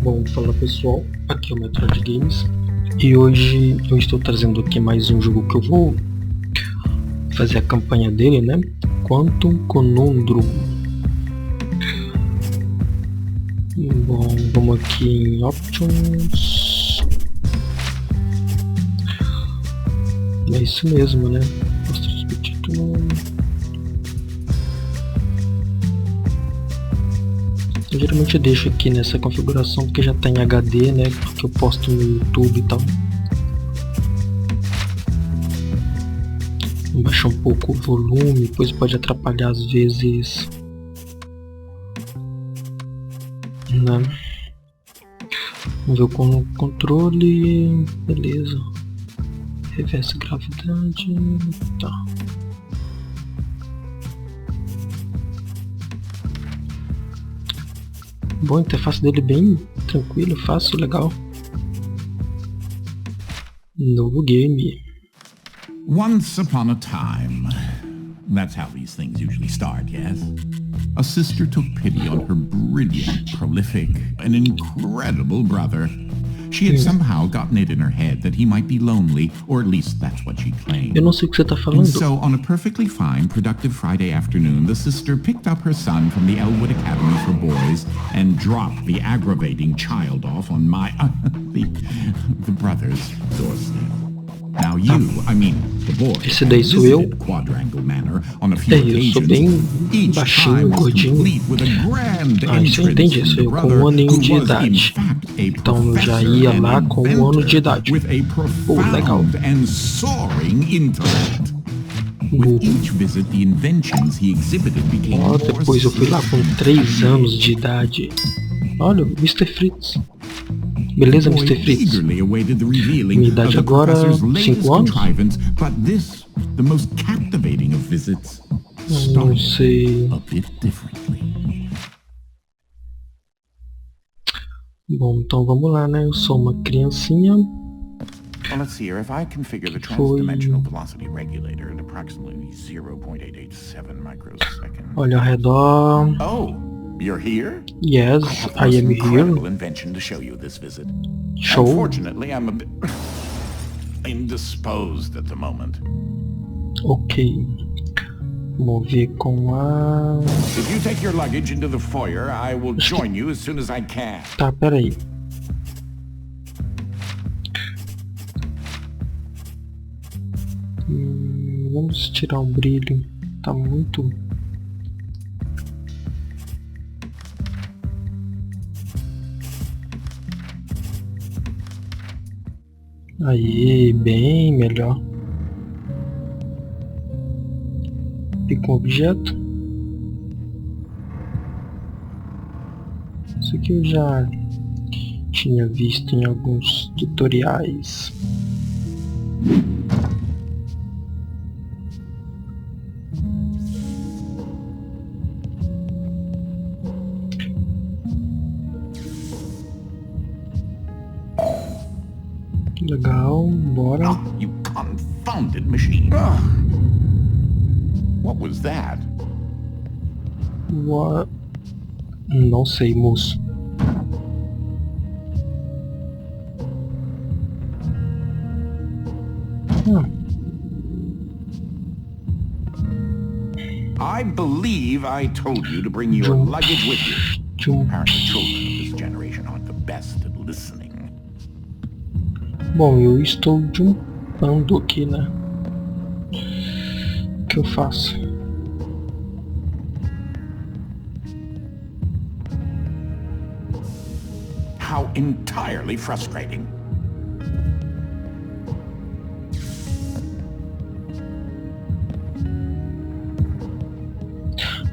Bom, fala pessoal, aqui é o Metroid Games e hoje eu estou trazendo aqui mais um jogo que eu vou fazer a campanha dele, né? Quantun Conundrum. Bom, vamos aqui em Options. É isso mesmo, né? Mostra o subtítulo. Eu geralmente deixo aqui nessa configuração porque já está em HD, né? Porque eu posto no YouTube e tal. Vou baixar um pouco o volume, pois pode atrapalhar às vezes, né? Vamos ver o controle, beleza. Reverse gravidade, tá. Bom, a interface dele bem tranquilo, fácil, legal. Novo game. Once upon a time. That's how these things usually start, yes? A sister took pity on her brilliant, prolific, and incredible brother. She had somehow gotten it in her head that he might be lonely, or at least that's what she claimed. Eu não sei o que você tá And falando. so, on a perfectly fine, productive Friday afternoon, the sister picked up her son from the Elwood Academy for Boys and dropped the aggravating child off on the brother's doorstep. Now the boy, Esse daí sou eu. visited Quadrangle Manor on a few Eu sou bem occasions, each baixinho, time was gordinho. complete with a grand Isso eu entrance entendi, from isso the eu com brother, 1 aninho who de was in idade. fact a Então eu já professor ia and lá com 1 ano de inventor idade. with a legal. profound and soaring intellect. With each visit, the inventions he exhibited became more Depois eu fui lá com 3 anos de idade. Olha, Mr. Fritz. Beleza, Mr. Fritz? Eagerly awaited the revealing Minha idade of the agora, professor's latest 5 anos? contrivance, but this, the most captivating of visits, Não started sei. a bit differently. Bom, então vamos lá, né? Eu sou uma criancinha. Well, let's see here. If I configure the transdimensional velocity regulator at approximately 0.887 microseconds. Olha ao redor. Oh, you're here? Yes, I have the I most am incredible here. invention to show you this visit. Show. Unfortunately, I'm a bit indisposed at the moment. Ok. Vamos ver com a... If you take your luggage into the foyer, I will join you as soon as I can. Tá, peraí. Vamos tirar o brilho. Tá muito... Aí, bem melhor. Fica um objeto. Isso aqui eu já tinha visto em alguns tutoriais. Legal, bora. Oh, you confounded machine. What was that? Não sei, moço. I believe I told you to bring your luggage with you. Apparently children of this generation aren't the best at listening. Bom, eu estou jumpando aqui, né? O que eu faço? How entirely frustrating.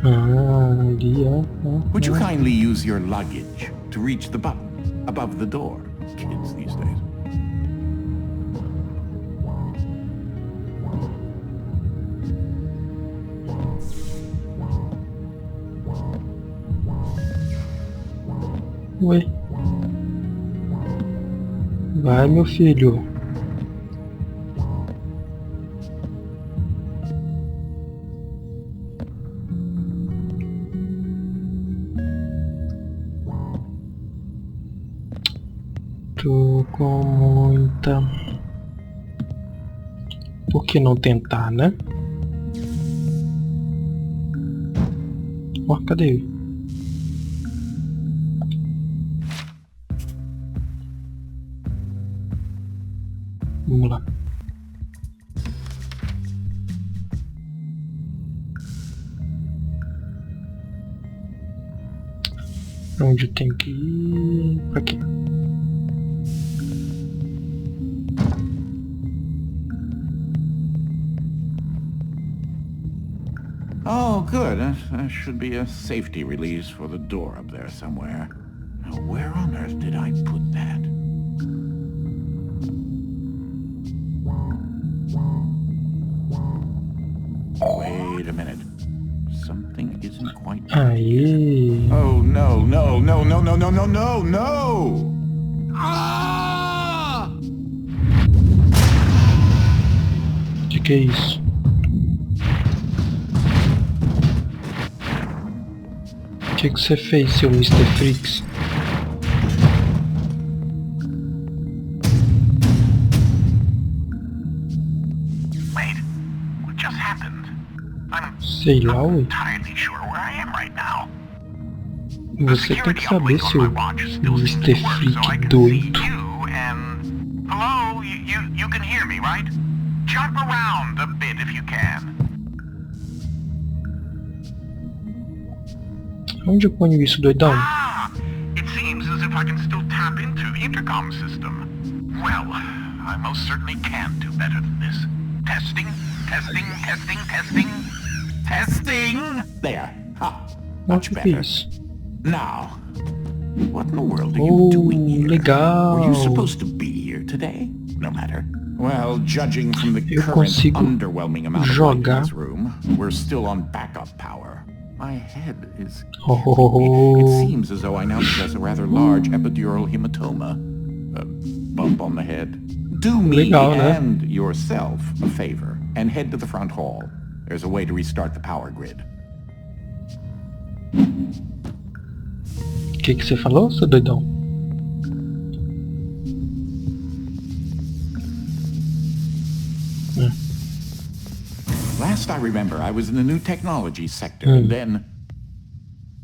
Ali, ó. Would you kindly use your luggage to reach the button above the door? Kids these days. Ué. Vai, meu filho. Tô com muita... Por que não tentar, né? Ó, cadê ele? Vamos lá. Pra onde eu tenho que ir? Pra aqui. Oh, good. There should be a safety release for the door up there somewhere. Now, where on earth did I put that? Wait a minute. Something isn't quite right here. Oh, no, no, no, no, no, no, no, no, no! Ah! Que é isso? O que você fez, seu Mr. Freaks? Wait, what just happened? Sei lá, ué. Entirely sure where I am right now. Você tem que saber, seu Mr. Freak doido. Hello, you can hear me, right? Jump around a bit if you can. Onde eu ponho isso, doidão? It seems as if I can still tap into the intercom system. Well, I most certainly can do better than this. Testing, testing, testing, testing, testing. There. Much better. Now, what in the world are you doing here? Legal. Were you supposed to be here today? No matter. Well, judging from the current underwhelming amount of light in this room, we're still on backup power. My head is... It seems as though I now possess a rather large epidural hematoma. A bump on the head. Do me and yourself a favor and head to the front hall. There's a way to restart the power grid. O que você falou, seu doidão? Last I remember, I was in the new technology sector, and then...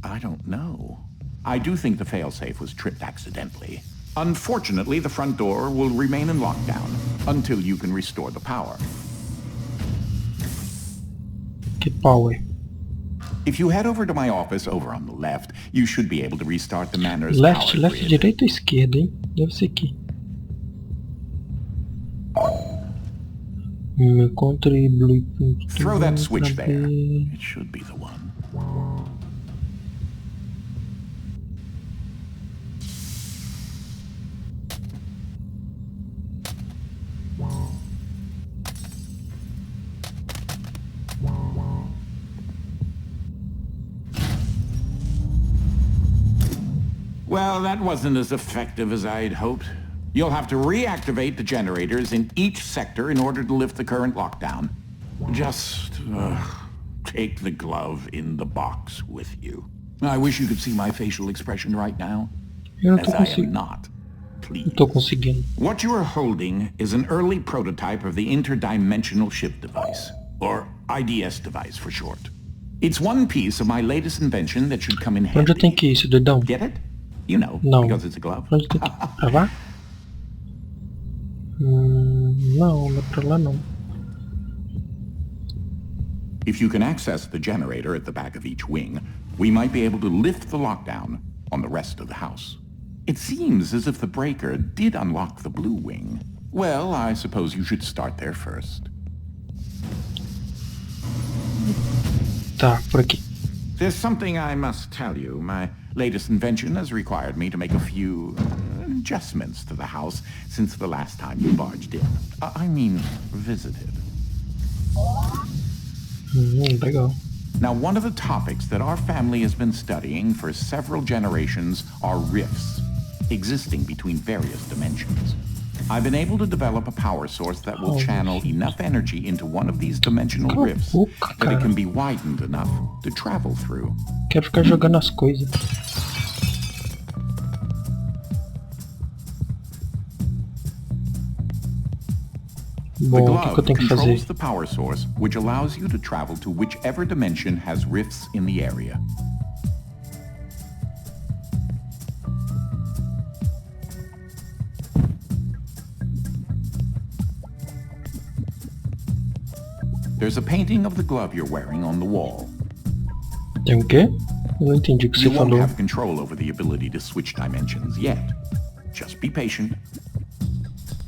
I don't know. I do think the failsafe was tripped accidentally. Unfortunately, the front door will remain in lockdown until you can restore the power. Que power? If you head over to my office over on the left, you should be able to restart the manor's Left, power left, grid. direita ou esquerda, hein? Deve ser aqui. Encontre blueprint. Throw that switch there. It should be the one. Well, that wasn't as effective as I'd hoped. You'll have to reactivate the generators in each sector in order to lift the current lockdown. Just take the glove in the box with you. I wish you could see my facial expression right now. Eu não tô As I am conseguindo. not. Please. Não tô conseguindo. What you are holding is an early prototype of the interdimensional shift device, or IDS device for short. It's one piece of my latest invention that should come in handy. Onde eu tenho que ir, seu doidão? Get it? You know, Não. because it's a glove. Onde tem que ir? Pra lá? Não, não é pra lá não. If you can access the generator at the back of each wing, we might be able to lift the lockdown on the rest of the house. It seems as if the breaker did unlock the blue wing. Well, I suppose you should start there first. Tá, por aqui. There's something I must tell you. My latest invention has required me to make a few adjustments to the house since the last time you barged in. I mean, visited. Legal. Now, one of the topics that our family has been studying for several generations are rifts existing between various dimensions. I've been able to develop a power source that will channel enough energy into one of these dimensional rifts that it can be widened enough to travel through. Quero ficar jogando as coisas. Bom, o que eu tenho que fazer? The power source, which allows you to travel to whichever dimension has rifts in the area. There's a painting of the glove you're wearing on the wall. Tem o quê? Eu não entendi o que você falou. You won't have control over the ability to switch dimensions yet. Just be patient.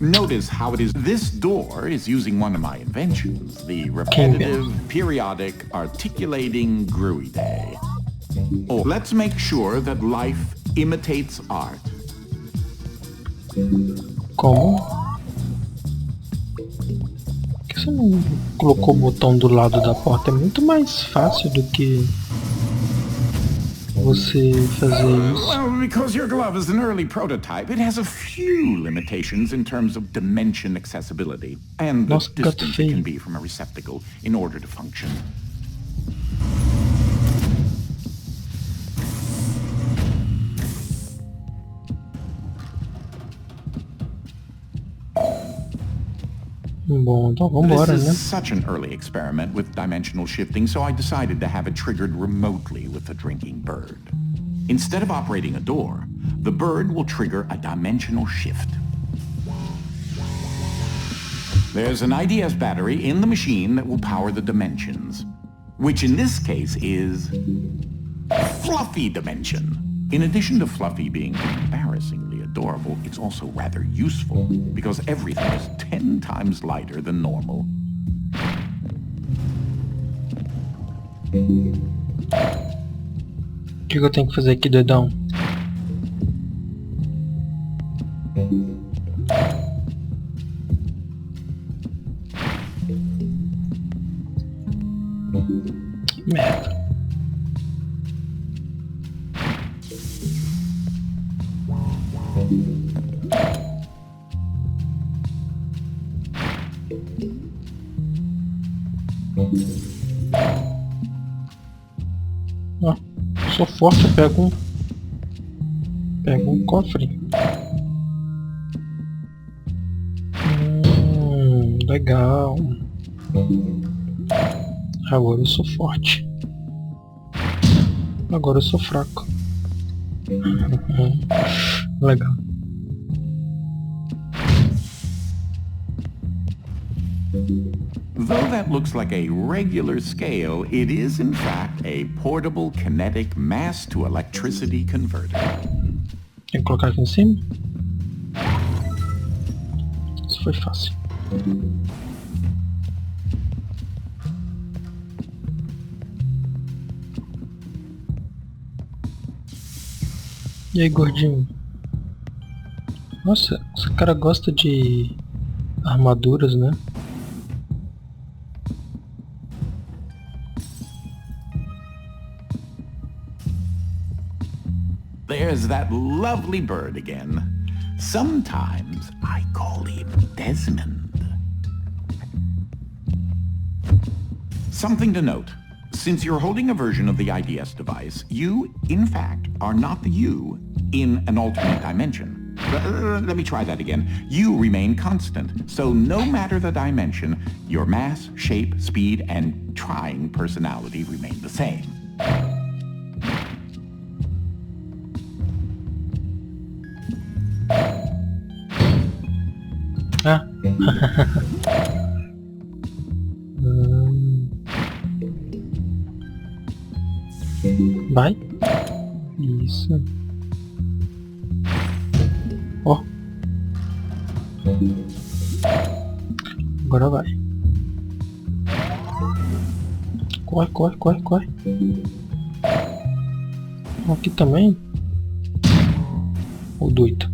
Notice how it is. This door is using one of my inventions, the repetitive, periodic, articulating gruide. Oh, let's make sure that life imitates art. Como? Por que você não colocou o botão do lado da porta? É muito mais fácil do que você fazer isso. Well, because your glove is an early prototype, it has a few limitations in terms of dimension accessibility and the distance it can be from a receptacle in order to function. Bom, então vambora, This né? is such an early experiment with dimensional shifting, so I decided to have it triggered remotely with the drinking bird. Instead of operating a door, the bird will trigger a dimensional shift. There's an IDS battery in the machine that will power the dimensions, which in this case is Fluffy Dimension. In addition to Fluffy being embarrassingly adorable, it's also rather useful because everything is 10 times lighter than normal. O que eu tenho que fazer aqui, doidão? Merda. Ó, sou forte, eu pego um cofre. Legal. Agora eu sou forte. Agora eu sou fraco. Legal. Though that looks like a regular scale, it is in fact a portable kinetic mass to electricity converter. Tem que colocar aqui em cima? Isso foi fácil. E aí, gordinho? Nossa, esse cara gosta de armaduras, né? There's that lovely bird again. Sometimes I call him Desmond. Something to note. Since you're holding a version of the IDS device, you, in fact, are not the you in an alternate dimension. Let me try that again. You remain constant, so no matter the dimension, your mass, shape, speed, and trying personality remain the same. Ah. Vai. Isso. Ó. Agora vai. Corre, corre, corre, corre. Aqui também. O doido.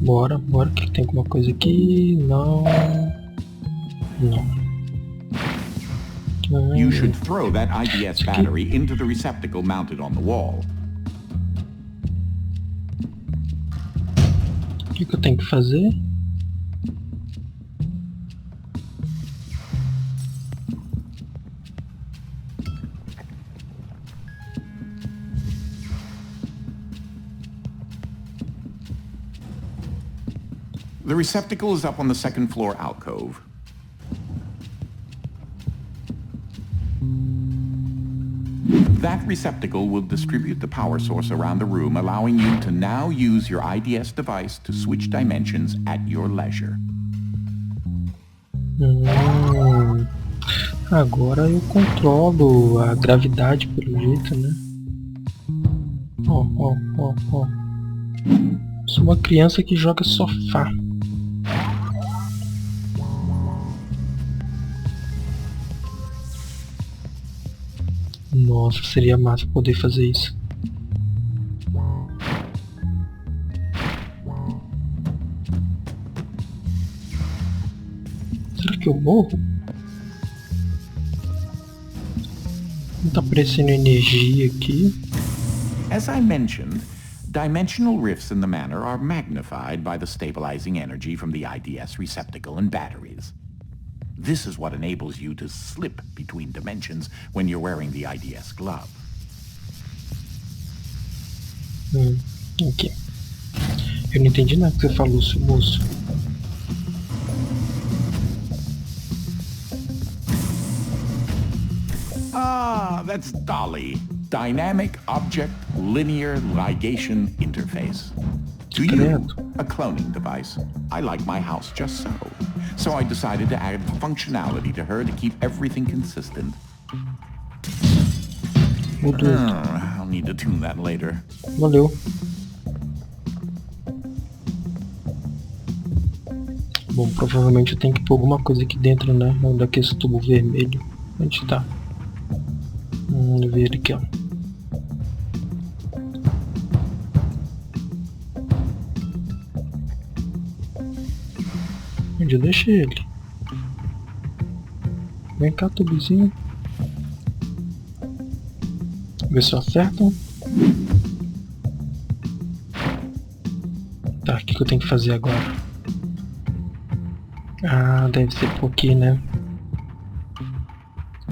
Bora, bora, que tem alguma coisa aqui? Não. Não. You should throw that IDS battery into the receptacle mounted on the wall. O que eu tenho que fazer? The receptacle is up on the second floor alcove. That receptacle will distribute the power source around the room, allowing you to now use your IDS device to switch dimensions at your leisure. Agora eu controlo a gravidade pelo jeito, né? Ó. Sou uma criança que joga sofá. Nossa, seria massa poder fazer isso. Será que eu morro? Não tá aparecendo energia aqui. As I mentioned, dimensional rifts in the manor are magnified by the stabilizing energy from the IDS receptacle and batteries. This is what enables you to slip between dimensions when you're wearing the IDS glove. Ok. Eu não entendi nada que você falou, seu moço. Ah, that's Dolly. Dynamic Object Linear Ligation Interface. To you, a cloning device. I like my house just so. So I decided to add functionality to her to keep everything consistent. I'll need to tune that later. Valeu. Bom, provavelmente eu tenho que pôr alguma coisa aqui dentro, né? Daquele tubo vermelho. Onde tá? Vamos ver ele aqui, ó. Onde eu deixei ele? Vem cá, tubozinho. Ver se eu acerto. Tá, o que eu tenho que fazer agora? Ah, deve ser por aqui, né?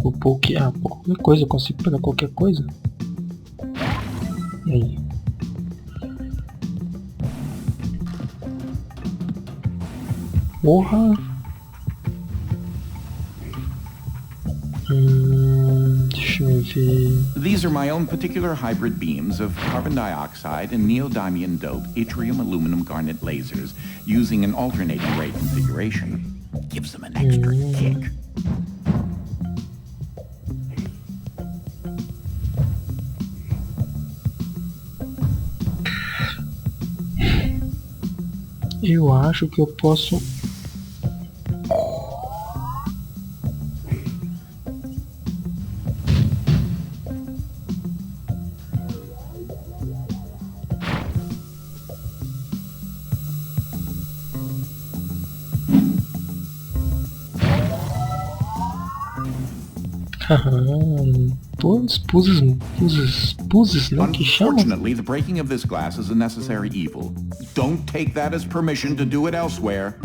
Vou pôr aqui. Ah, por qualquer coisa, eu consigo pegar qualquer coisa. Aí. Porra! Deixa eu ver. These are my own particular hybrid beams of carbon dioxide and neodymium dope yttrium aluminum garnet lasers using an alternating ray configuration. Gives them an extra kick. Eu acho que eu posso... Puzzes, né, que chama? Unfortunately, the breaking of this glass is a necessary evil. Don't take that as permission to do it elsewhere.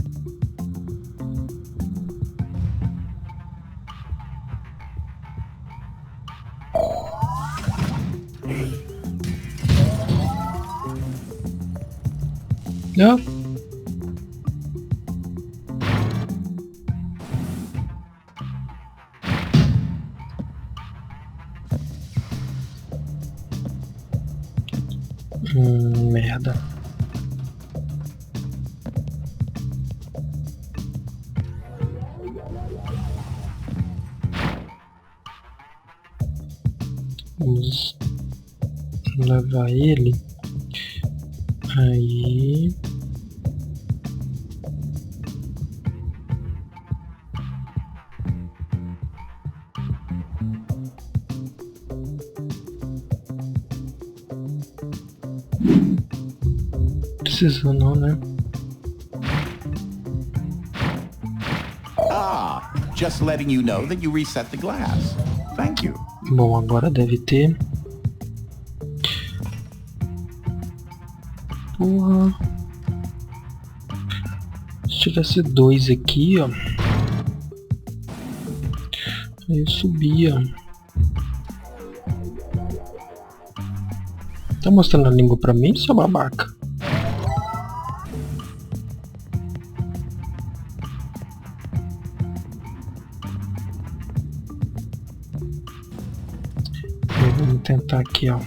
Não. Merda. Vamos levar ele aí. Precisa não, né? Ah, just letting you know that you reset the glass. Thank you. Bom, agora deve ter. Porra. Se tivesse dois aqui, ó. Aí eu subia. Tá mostrando a língua pra mim, seu babaca? tentar aqui, ó.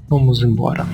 Vamos embora.